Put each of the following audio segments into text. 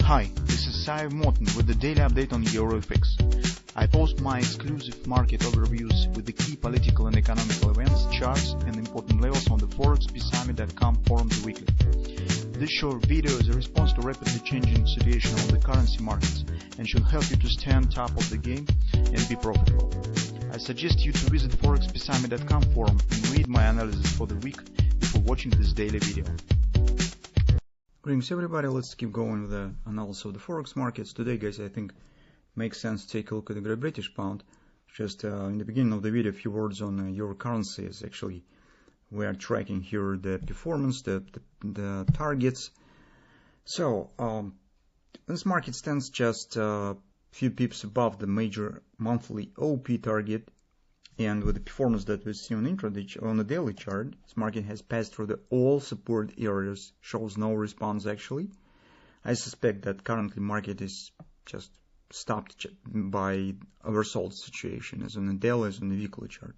Hi, this is Sive Morten with the daily update on EuroFX. I post my exclusive market overviews with the key political and economical events, charts and important levels on the ForexPeaceArmy.com forums weekly. This short video is a response to rapidly changing situation on the currency markets and should help you to stay on top of the game and be profitable. I suggest you to visit ForexPeaceArmy.com forum and read my analysis for the week before watching this daily video. Greetings everybody, let's keep going with the analysis of the forex markets. Today guys, I think it makes sense to take a look at the Great British Pound. Just in the beginning of the video, a few words on euro currencies. Actually, we are tracking here the performance, the targets. So this market stands just a few pips above the major monthly OP target, and with the performance that we see on intraday on the daily chart, this market has passed through all support areas, shows no response actually. I suspect that currently market is just stopped by oversold situation as on the daily as on the weekly chart,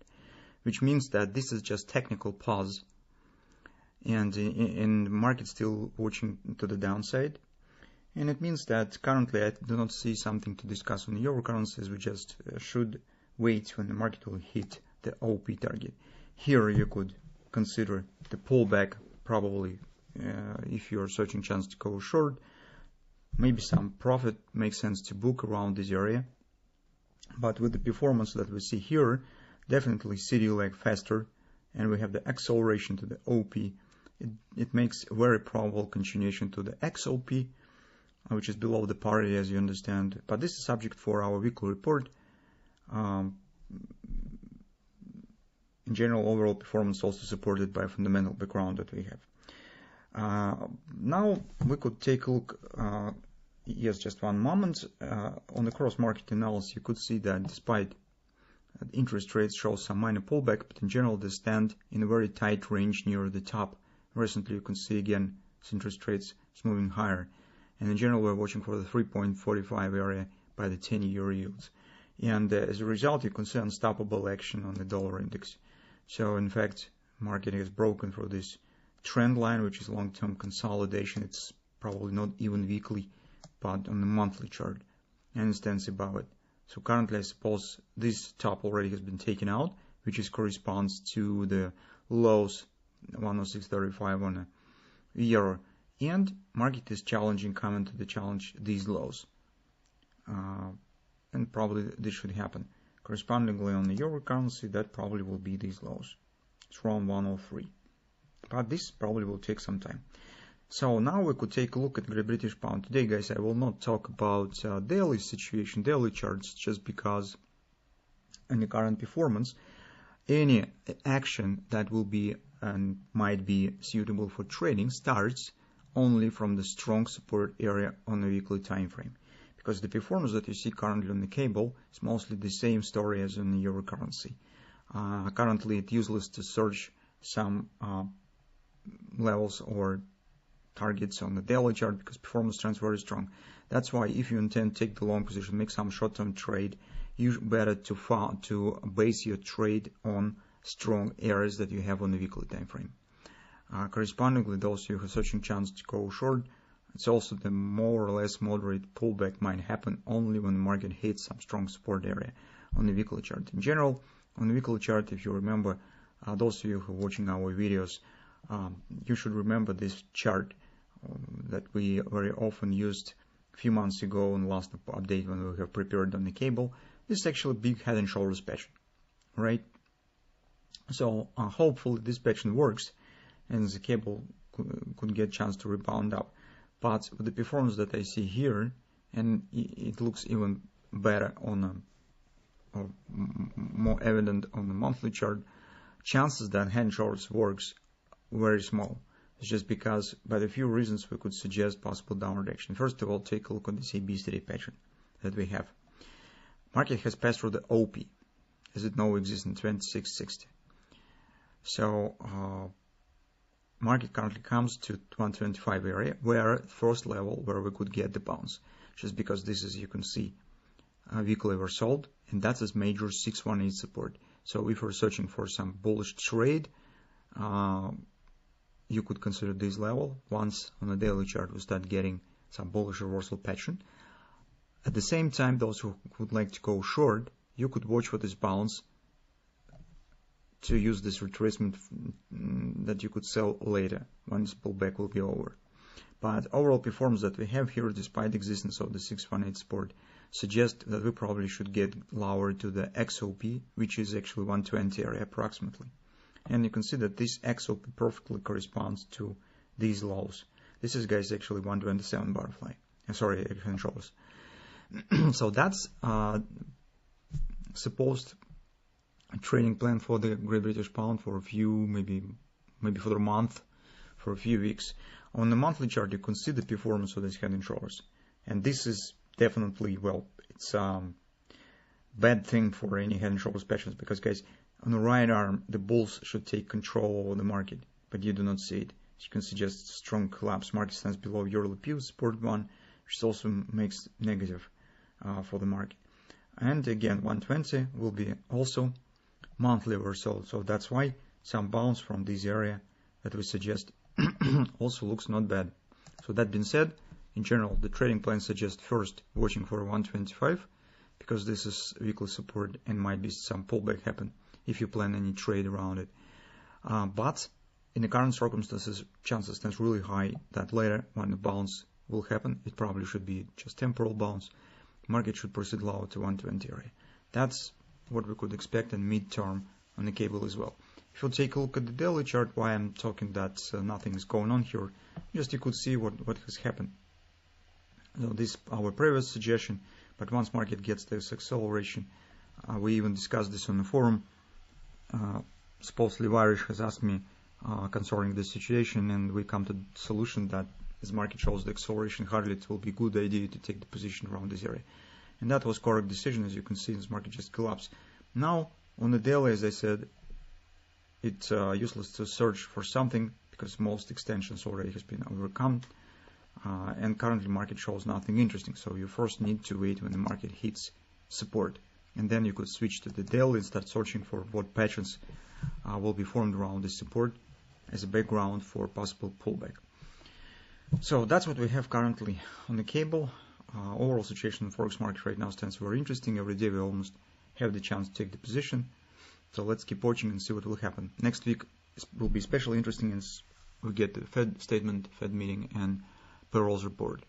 which means that this is just technical pause, and in the market still watching to the downside. And it means that currently I do not see something to discuss on the euro currencies. We just should wait when the market will hit the OP target. Here you could consider the pullback, probably if you are searching chance to go short. Maybe some profit makes sense to book around this area, but with the performance that we see here, definitely CD lag faster, and we have the acceleration to the OP. It makes a very probable continuation to the XOP, which is below the parity, as you understand, but this is subject for our weekly report. In general, overall performance also supported by a fundamental background that we have. Now we could take a look, yes, just one moment, on the cross-market analysis. You could see that despite interest rates show some minor pullback, but in general they stand in a very tight range near the top. Recently you can see again interest rates is moving higher, and in general we're watching for the 3.45 area by the 10-year yields. And as a result, you can see unstoppable action on the dollar index. So in fact, market has broken through this trend line, which is long-term consolidation. It's probably not even weekly, but on the monthly chart, and it stands above it. So currently, I suppose this top already has been taken out, which corresponds to the lows 106.35 on a euro. And market is challenging, coming to the challenge these lows. And probably this should happen. Correspondingly on the euro currency, that probably will be these lows. It's around 103. But this probably will take some time. So now we could take a look at Great British Pound. Today, guys, I will not talk about daily situation, daily charts, just because in the current performance, any action that will be and might be suitable for trading starts only from the strong support area on the weekly time frame. Because the performance that you see currently on the cable is mostly the same story as in the euro currency. Currently, it's useless to search some levels or targets on the daily chart because performance trends very strong. That's why if you intend to take the long position, make some short-term trade, you better to base your trade on strong areas that you have on the weekly time frame. Correspondingly, those who are searching chance to go short, it's also the more or less moderate pullback might happen only when the market hits some strong support area on the weekly chart. In general, on the weekly chart, if you remember, those of you who are watching our videos, you should remember this chart that we very often used a few months ago in the last update when we have prepared on the cable. This is actually a big head and shoulders pattern, right? So hopefully this pattern works and the cable could get a chance to rebound up. But with the performance that I see here, and it looks even better on or more evident on the monthly chart, chances that hand shoulders works very small. It's just because by the few reasons we could suggest possible downward action. First of all, take a look at this ABCD pattern that we have. Market has passed through the OP, as it now exists in 2660. So market currently comes to 125 area, where first level where we could get the bounce, just because this is, you can see, weekly oversold, and that's its major 618 support. So if we're searching for some bullish trade, you could consider this level. Once on the daily chart we start getting some bullish reversal pattern. At the same time, those who would like to go short, you could watch for this bounce to use this retracement that you could sell later when this pullback will be over. But overall performance that we have here, despite the existence of the 618 support, suggests that we probably should get lower to the XOP, which is actually 120 area approximately. And you can see that this XOP perfectly corresponds to these lows. This is, guys, actually 127 butterfly. Sorry, head and shoulders. So that's supposed trading plan for the Great British Pound for a few, maybe for the month, for a few weeks. On the monthly chart, you can see the performance of this head and shoulders, and this is definitely, well, it's bad thing for any head and shoulders patterns, because, guys, on the right arm, the bulls should take control of the market, but you do not see it. As you can see, just strong collapse. Market stands below yearly P support 1, which also makes negative for the market. And again, 120 will be also monthly reversal, so that's why some bounce from this area that we suggest also looks not bad. So that being said, in general, the trading plan suggests first watching for 125, because this is weekly support and might be some pullback happen if you plan any trade around it. But in the current circumstances, chances stand really high that later, when the bounce will happen, it probably should be just temporal bounce. Market should proceed lower to 120 area. That's what we could expect in mid-term on the cable as well. If you take a look at the daily chart, why I'm talking that nothing is going on here, just you could see what has happened. So this our previous suggestion, but once market gets this acceleration, we even discussed this on the forum. Supposedly Irish has asked me concerning this situation, and we come to the solution that as market shows the acceleration, hardly it will be a good idea to take the position around this area. And that was correct decision. As you can see, this market just collapsed. Now, on the daily, as I said, it's useless to search for something because most extensions already has been overcome. And currently market shows nothing interesting. So you first need to wait when the market hits support. And then you could switch to the daily and start searching for what patterns will be formed around this support as a background for possible pullback. So that's what we have currently on the cable. Overall situation in the Forex market right now stands very interesting. Every day we almost have the chance to take the position. So let's keep watching and see what will happen. Next week will be especially interesting as we get the Fed statement, Fed meeting, and payrolls report.